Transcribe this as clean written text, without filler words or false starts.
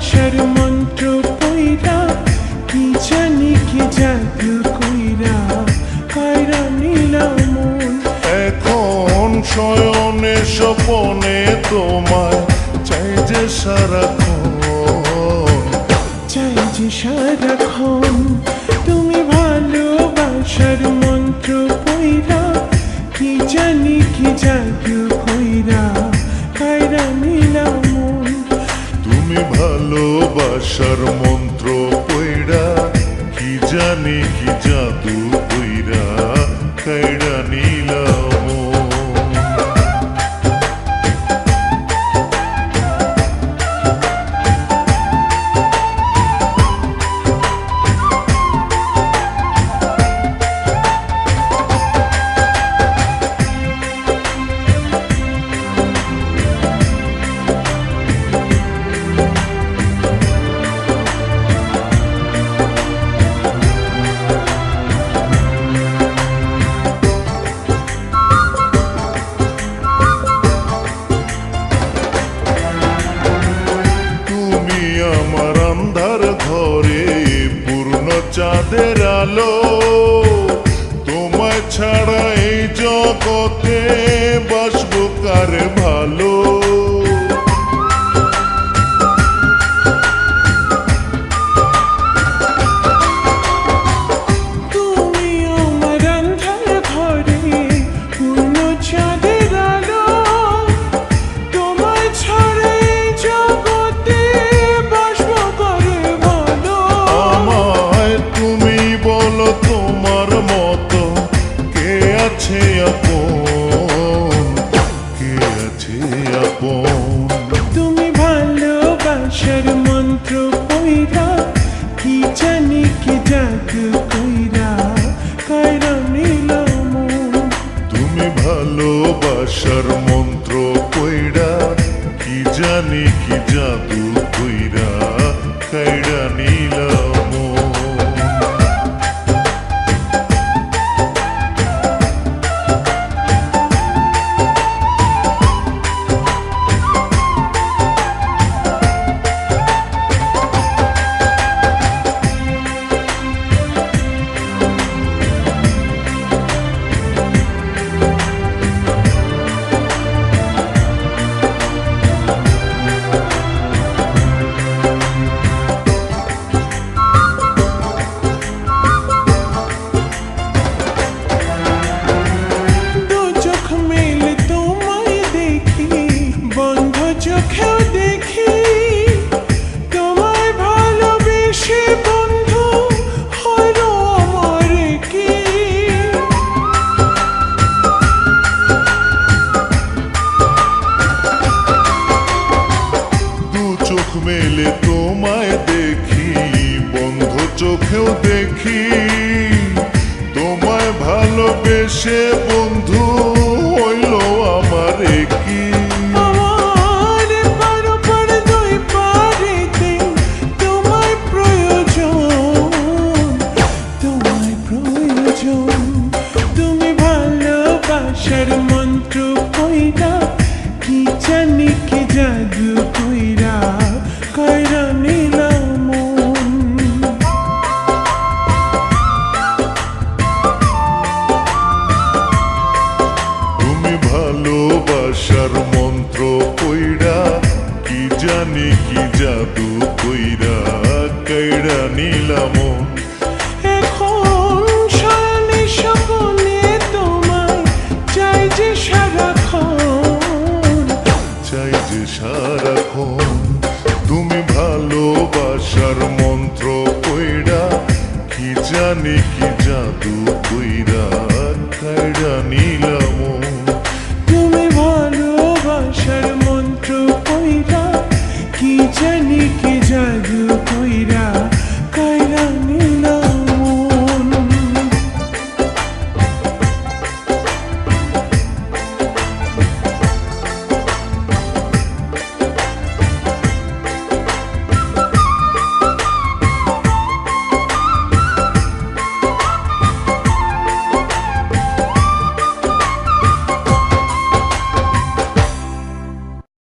ভালোবাসার মন্ত্র পইরা কি জানি কি জাদু কইরা কায়রা নিলাম মন। এখন শয়নে স্বপনে তোমায় চাই যে সারাক্ষণ, চাই যে সারাক্ষণ। তুমি ভালোবাসার মন্ত্র পইরা কি জানি কি জাদু কইরা কায়রা নিলাম মন। তুমি ভালোবাসার মন্ত্র পইড়া কি জানি কি জাদু কইরা কাইড়া নিলাম। আমার আন্ধার ঘরে পূর্ণ চাঁদের আলো, তোমায় ছাড়া এই জগতে বাসবো কার ভালো। তুমি আমার আন্ধার ঘরে পূর্ণ চাঁদের আলো, তোমায় ছাড়া এই জগতে বাসবো কার ভালো। আমায় তুমি বলো তোমার মতো কে আছে আপন, কে আছে আপন। তুমি ভালোবাসার মন্ত্র পইরা কি জানি কি জাদু কইরা কায়রা নিলাম মন। তুমি ভালোবাসার মন্ত্র কইরা কি জানি কি জাদু কইরা কাইড়া নিলাম। চোখেও দেখি তোমায় ভালোবেসে বন্ধু হলো আমার কি। দু চোখ মেলে তোমায় দেখি, বন্ধ চোখেও দেখি তোমায় ভালোবেসে বন্ধু হইল আমার কি। তুমি ভালোবাসার মন্ত্র কইরা কি জানি কি জাদু কইরা কায়রা নিলাম মন। তুমি ভালোবাসার মন্ত্র কইরা কি জানি কি জাদু কইরা কাইড়া নিলাম। সারাক্ষণ চাই যে সারাক্ষণ তুমি ভালোবাসার